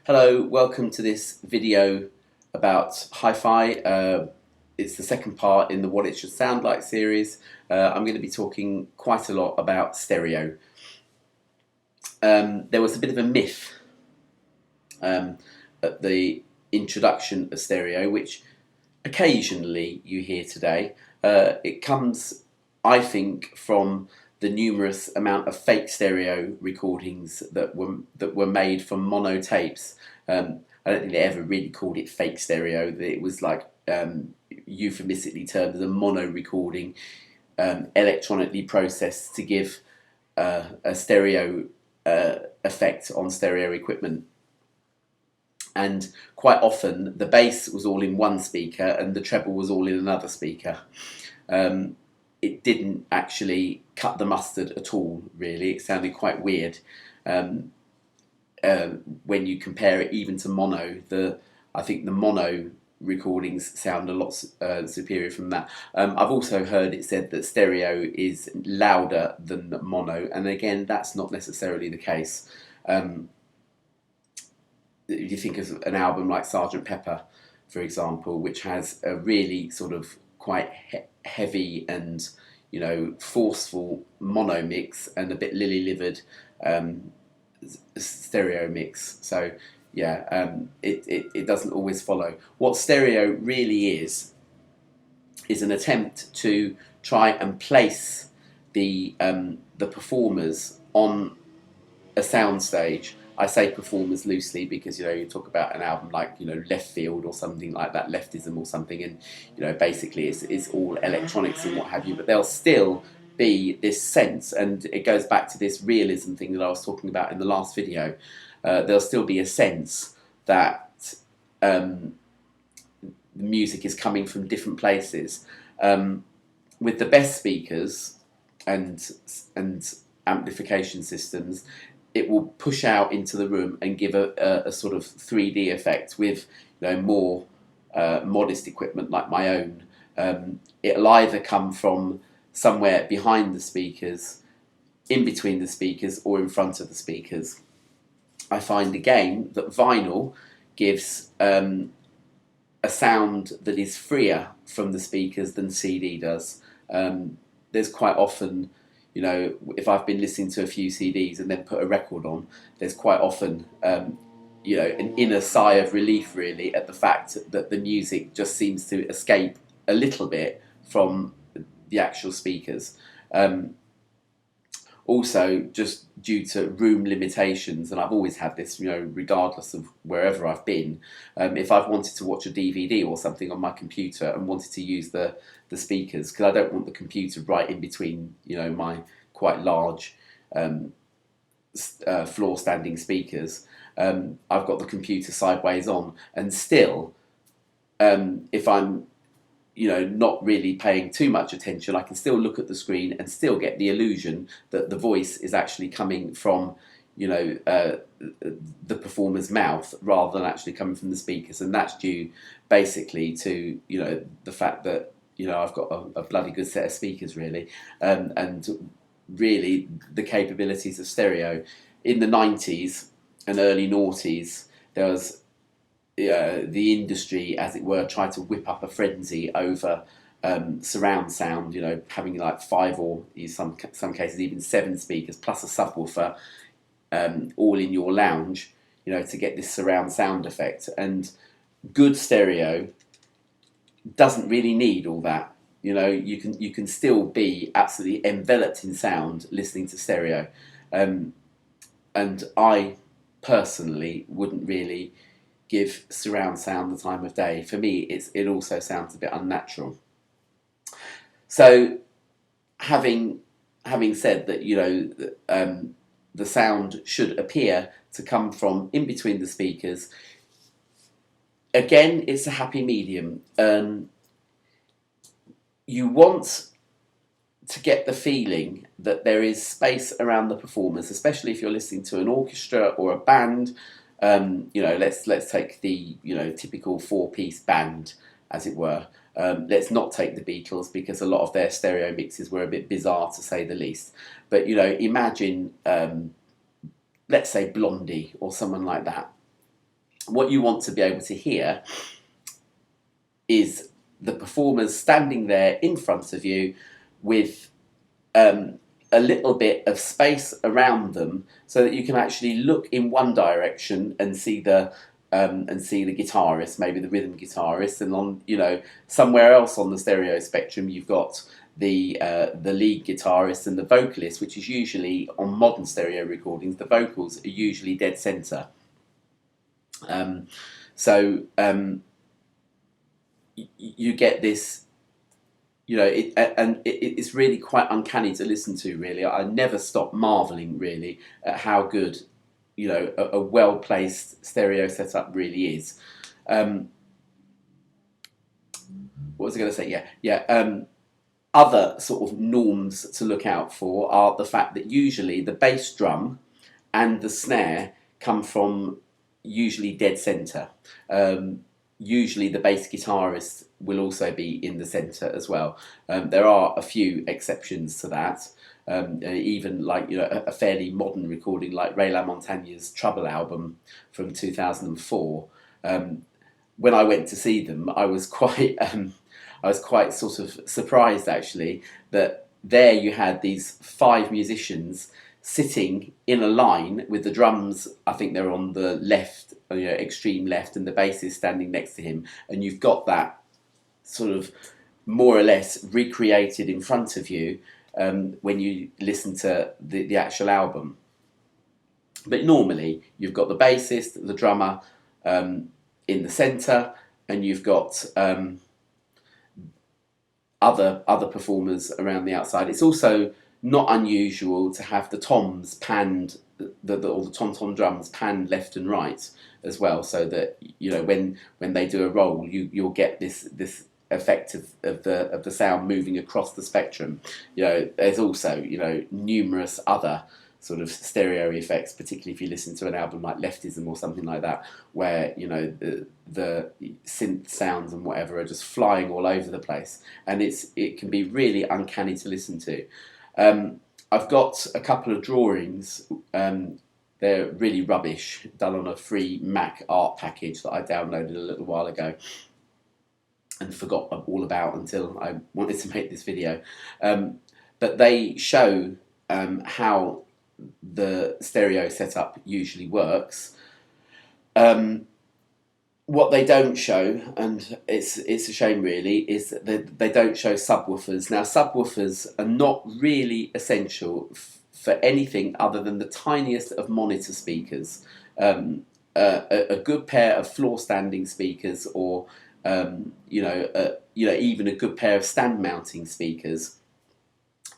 Hello, welcome to this video about hi-fi. It's the second part in the What It Should Sound Like series. I'm going to be talking quite a lot about stereo. There was a bit of a myth at the introduction of stereo, which occasionally you hear today. It comes, I think, from the numerous amount of fake stereo recordings that were made from mono tapes. I don't think they ever really called it fake stereo. It was like euphemistically termed as a mono recording, electronically processed to give a stereo effect on stereo equipment. And quite often the bass was all in one speaker and the treble was all in another speaker. It didn't actually cut the mustard at all, really. It sounded quite weird when you compare it even to mono. I think the mono recordings sound a lot superior from that. I've also heard it said that stereo is louder than mono, and again, that's not necessarily the case. You think of an album like Sergeant Pepper, for example, which has a really sort of quite heavy and forceful mono mix and a bit lily-livered stereo mix. So yeah, it doesn't always follow. What stereo really is an attempt to try and place the performers on a soundstage. I say performers loosely because you talk about an album like Left Field or something like that, Leftism or something, and basically it's all electronics and what have you, but there'll still be this sense, and it goes back to this realism thing that I was talking about in the last video. There'll still be a sense that the music is coming from different places. With the best speakers and amplification systems, it will push out into the room and give a sort of 3D effect with more modest equipment like my own. It'll either come from somewhere behind the speakers, in between the speakers, or in front of the speakers. I find again that vinyl gives a sound that is freer from the speakers than CD does. There's quite often, if I've been listening to a few CDs and then put a record on, there's quite often, an inner sigh of relief, really, at the fact that the music just seems to escape a little bit from the actual speakers. Also, just due to room limitations, and I've always had this, regardless of wherever I've been, if I've wanted to watch a DVD or something on my computer and wanted to use the speakers, because I don't want the computer right in between, my quite large floor standing speakers, I've got the computer sideways on, and still, if I'm not really paying too much attention, I can still look at the screen and still get the illusion that the voice is actually coming from, the performer's mouth rather than actually coming from the speakers. And that's due basically to, the fact that, I've got a bloody good set of speakers, really. And really the capabilities of stereo. In the 90s and early noughties, there was the industry, as it were, tried to whip up a frenzy over surround sound, having like 5 or in some cases even 7 speakers plus a subwoofer, all in your lounge, to get this surround sound effect. And good stereo doesn't really need all that. You can still be absolutely enveloped in sound listening to stereo. And I personally wouldn't really give surround sound the time of day. For me, it also sounds a bit unnatural. So, having said that, the sound should appear to come from in between the speakers. Again, it's a happy medium. You want to get the feeling that there is space around the performers, especially if you're listening to an orchestra or a band. Let's take the typical 4-piece band, as it were. Let's not take the Beatles, because a lot of their stereo mixes were a bit bizarre, to say the least. But imagine, let's say Blondie or someone like that. what you want to be able to hear is the performers standing there in front of you with a little bit of space around them, so that you can actually look in one direction and see the guitarist, maybe the rhythm guitarist, and on, you know, somewhere else on the stereo spectrum you've got the lead guitarist and the vocalist, which is usually on modern stereo recordings. The vocals are usually dead center. You get this, you know, it's really quite uncanny to listen to. Really, I never stop marveling really at how good, you know, a well placed stereo setup really is. What was I going to say? Other sort of norms to look out for are the fact that usually the bass drum and the snare come from usually dead center. Usually the bass guitarist will also be in the center as well. There are a few exceptions to that. Even like, you know, a fairly modern recording like Ray LaMontagne's Trouble album from 2004. When I went to see them, I was quite sort of surprised actually that there you had these 5 musicians sitting in a line with the drums. I think they're on the left, you know, extreme left, and the bass is standing next to him, and you've got that sort of more or less recreated in front of you when you listen to the actual album. But normally you've got the bassist, the drummer in the centre, and you've got other performers around the outside. It's also not unusual to have the toms panned, or the tom-tom drums panned left and right as well, so that, you know, when they do a roll, you'll get this effect of the sound moving across the spectrum. You know, there's also, you know, numerous other sort of stereo effects, particularly if you listen to an album like Leftism or something like that, where, you know, the synth sounds and whatever are just flying all over the place, and it can be really uncanny to listen to. I've got a couple of drawings. They're really rubbish, done on a free Mac art package that I downloaded a little while ago and forgot all about until I wanted to make this video. But they show how the stereo setup usually works. What they don't show, and it's a shame really, is that they don't show subwoofers. Now, subwoofers are not really essential for anything other than the tiniest of monitor speakers. A good pair of floor standing speakers, or even a good pair of stand mounting speakers,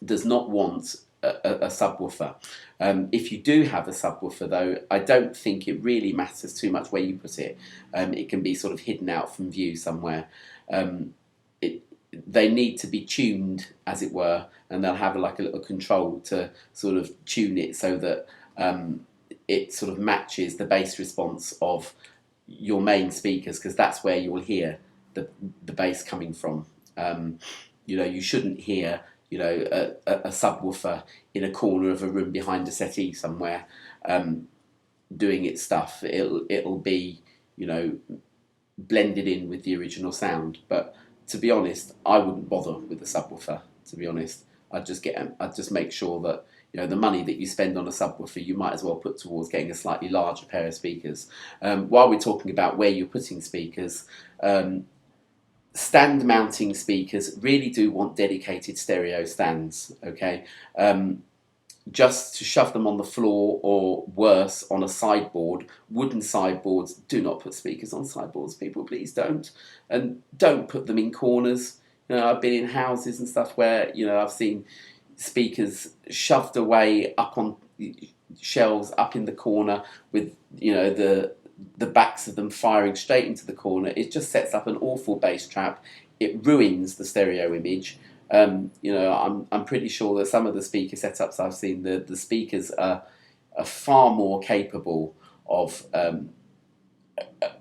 does not want a subwoofer. If you do have a subwoofer though, I don't think it really matters too much where you put it. It can be sort of hidden out from view somewhere. They need to be tuned, as it were, and they'll have like a little control to sort of tune it so that it sort of matches the bass response of your main speakers, because that's where you will hear the bass coming from. You shouldn't hear a subwoofer in a corner of a room behind a settee somewhere doing its stuff. It'll be blended in with the original sound. But to be honest, I wouldn't bother with the subwoofer. To be honest, I'd just make sure that the money that you spend on a subwoofer, you might as well put towards getting a slightly larger pair of speakers. While we're talking about where you're putting speakers, stand mounting speakers really do want dedicated stereo stands, okay? Just to shove them on the floor, or worse, on a sideboard. Wooden sideboards, do not put speakers on sideboards, people, please don't. And don't put them in corners. I've been in houses and stuff where, I've seen speakers shoved away up on shelves up in the corner with, the backs of them firing straight into the corner. It just sets up an awful bass trap. It ruins the stereo image. I'm pretty sure that some of the speaker setups I've seen, the speakers are far more capable of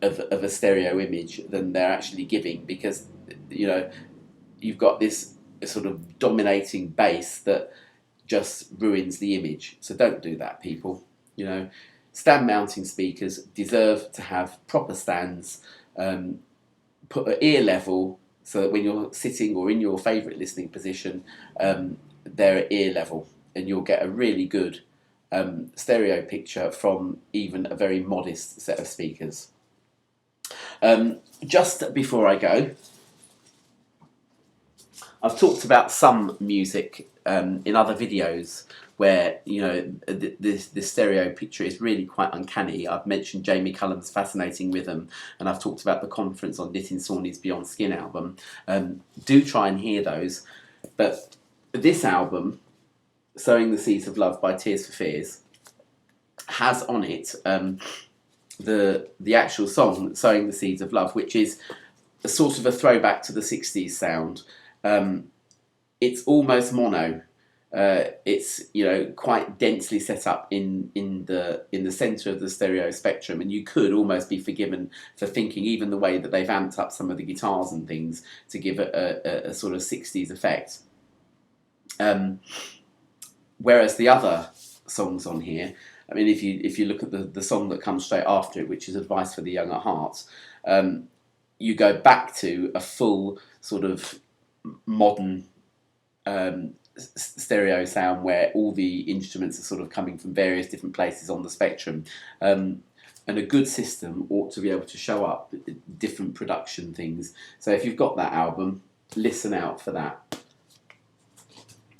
a stereo image than they're actually giving, because you've got this sort of dominating bass that just ruins the image. So don't do that, people. stand mounting speakers deserve to have proper stands, put at ear level, so that when you're sitting or in your favourite listening position, they're at ear level, and you'll get a really good stereo picture from even a very modest set of speakers. Just before I go, I've talked about some music in other videos where, you know, the stereo picture is really quite uncanny. I've mentioned Jamie Cullum's fascinating rhythm, and I've talked about the Conference on Nitin Sawhney's Beyond Skin album. Do try and hear those. But this album, Sowing the Seeds of Love by Tears for Fears, has on it the actual song Sowing the Seeds of Love, which is a sort of a throwback to the 60s sound. It's almost mono. It's, you know, quite densely set up in the centre of the stereo spectrum, and you could almost be forgiven for thinking even the way that they've amped up some of the guitars and things to give it a sort of 60s effect. Whereas the other songs on here, I mean, if you look at the song that comes straight after it, which is Advice for the Young at Heart, you go back to a full sort of modern stereo sound where all the instruments are sort of coming from various different places on the spectrum, and a good system ought to be able to show up different production things. So if you've got that album, listen out for that.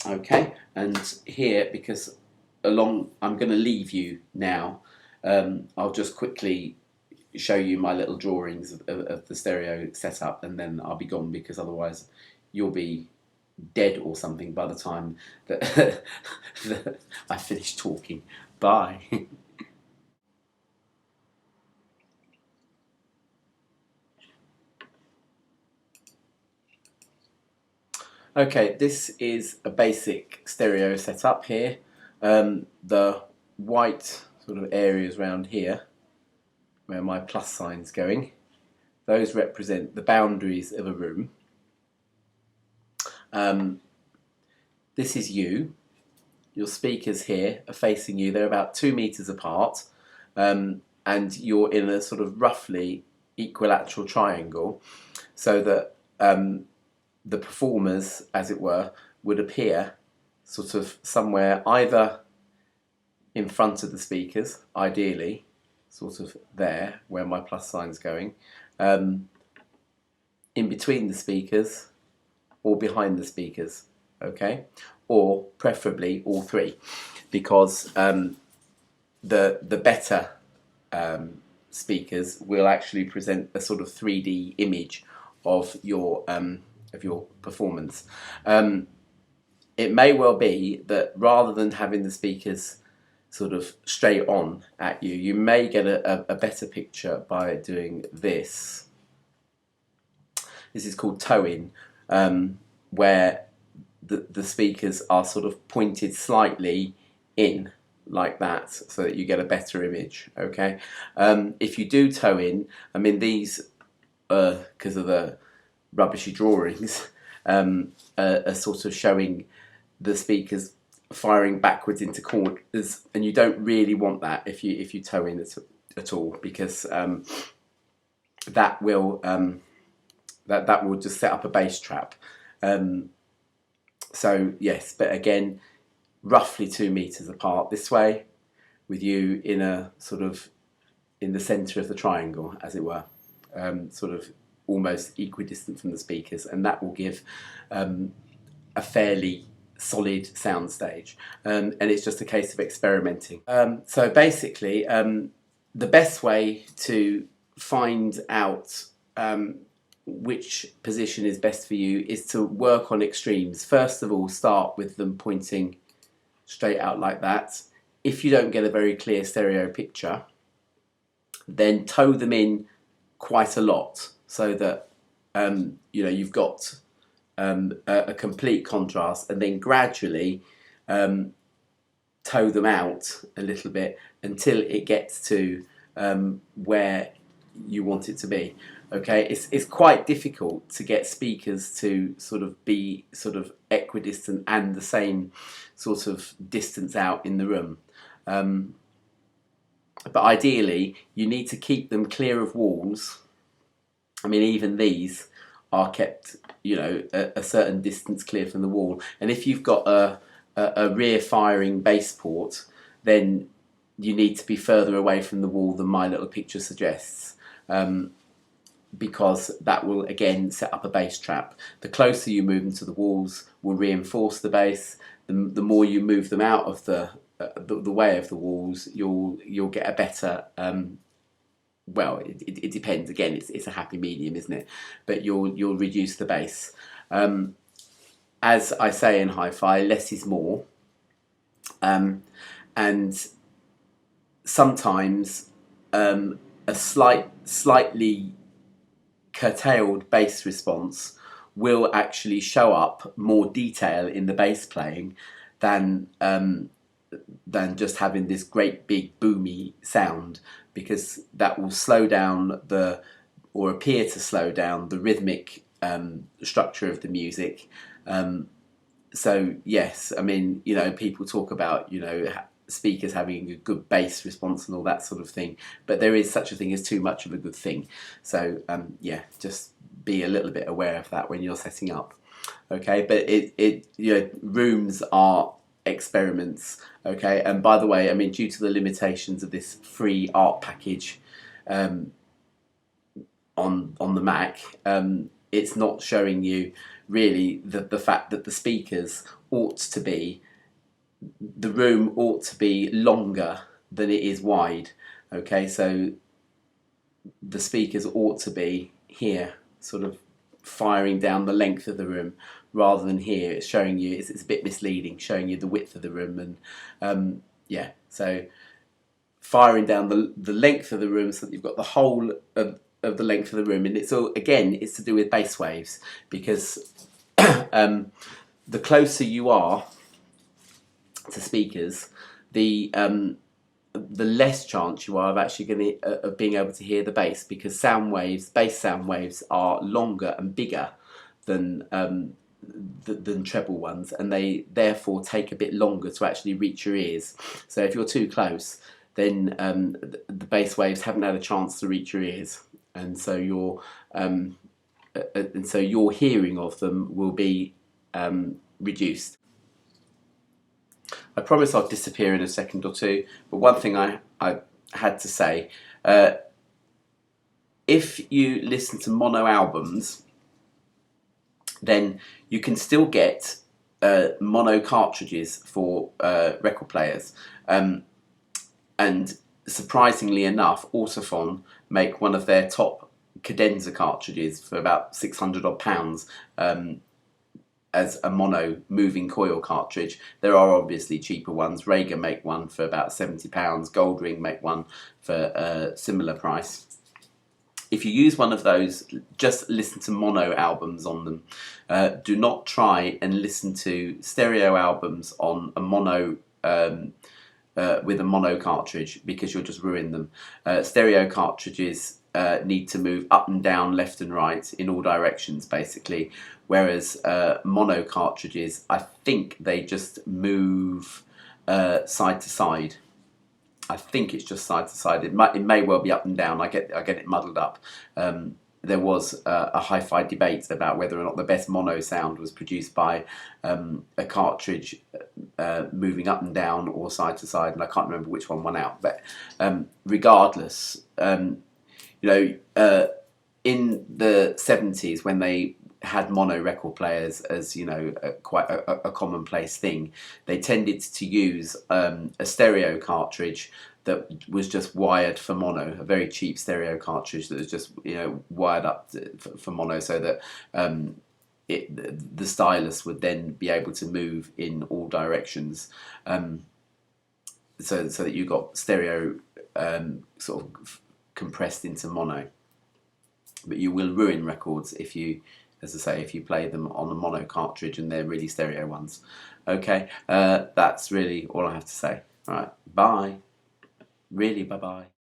Okay, and here, because I'm going to leave you now, I'll just quickly show you my little drawings of the stereo setup, and then I'll be gone, because otherwise you'll be dead or something by the time that I finish talking. Bye. Okay, this is a basic stereo setup here. The white sort of areas around here, where my plus sign's going, those represent the boundaries of a room. This is you. Your speakers here are facing you. They're about 2 meters apart, and you're in a sort of roughly equilateral triangle, so that the performers, as it were, would appear sort of somewhere either in front of the speakers, ideally, sort of there, where my plus sign's going, in between the speakers, or behind the speakers, okay? Or preferably all three, because the better speakers will actually present a sort of 3D image of your performance. It may well be that rather than having the speakers sort of straight on at you, you may get a better picture by doing this. This is called toe-in, where the speakers are sort of pointed slightly in, like that, so that you get a better image, okay? If you do toe-in, I mean, these, because of the rubbishy drawings, are sort of showing the speakers firing backwards into corners, and you don't really want that if you toe in at all, because that will just set up a bass trap. So yes, but again, roughly 2 meters apart this way, with you in a sort of in the centre of the triangle, as it were, sort of almost equidistant from the speakers, and that will give a fairly solid soundstage, and it's just a case of experimenting. So basically, the best way to find out which position is best for you is to work on extremes. First of all, start with them pointing straight out like that. If you don't get a very clear stereo picture, then toe them in quite a lot, so that you know, you've got a complete contrast, and then gradually toe them out a little bit until it gets to where you want it to be. Okay, it's quite difficult to get speakers to sort of be sort of equidistant and the same sort of distance out in the room. But ideally, you need to keep them clear of walls. I mean, even these are kept, you know, a certain distance clear from the wall. And if you've got a rear firing bass port, then you need to be further away from the wall than my little picture suggests, because that will again set up a bass trap. The closer you move them to the walls will reinforce the bass. The more you move them out of the way of the walls, you'll get a better. Well, it depends. Again, it's a happy medium, isn't it? But you'll reduce the bass. As I say in hi-fi, less is more. And sometimes a slightly curtailed bass response will actually show up more detail in the bass playing than just having this great big boomy sound, because that will slow down or appear to slow down the rhythmic structure of the music. So yes, I mean, you know, people talk about, you know, speakers having a good bass response and all that sort of thing, but there is such a thing as too much of a good thing. So yeah, just be a little bit aware of that when you're setting up. Okay, but you know, rooms are experiments. Okay, and by the way, I mean, due to the limitations of this free art package on the Mac, it's not showing you really the fact that the room ought to be longer than it is wide. Okay, so the speakers ought to be here, sort of firing down the length of the room, rather than here. It's showing you, it's a bit misleading, showing you the width of the room. And yeah, so firing down the length of the room so that you've got the whole of the length of the room. And it's all, again, it's to do with bass waves, because the closer you are to speakers, the less chance you are of actually of being able to hear the bass, because bass sound waves are longer and bigger than treble ones, and they therefore take a bit longer to actually reach your ears. So if you're too close, then the bass waves haven't had a chance to reach your ears, and so your hearing of them will be reduced. I promise I'll disappear in a second or two, but one thing I had to say, if you listen to mono albums, then you can still get mono cartridges for record players. And surprisingly enough, Autophon make one of their top cadenza cartridges for about £600 odd, as a mono moving coil cartridge. There are obviously cheaper ones. Rager make one for about £70. Goldring make one for a similar price. If you use one of those, just listen to mono albums on them. Do not try and listen to stereo albums on a mono with a mono cartridge, because you'll just ruin them. Stereo cartridges need to move up and down, left and right, in all directions basically, whereas mono cartridges, I think they just move side to side. I think it's just side to side. It may well be up and down. I get it muddled up. There was a hi-fi debate about whether or not the best mono sound was produced by a cartridge moving up and down or side to side, and I can't remember which one won out. But regardless, you know, in the 70s, when they had mono record players as, you know, quite a commonplace thing, they tended to use a stereo cartridge that was just wired for mono, a very cheap stereo cartridge that was just, you know, wired up for mono, so that the stylus would then be able to move in all directions, so that you got stereo sort of compressed into mono. But you will ruin records if you, as I say, if you play them on a mono cartridge and they're really stereo ones. Okay, that's really all I have to say. All right, bye. Really, bye-bye.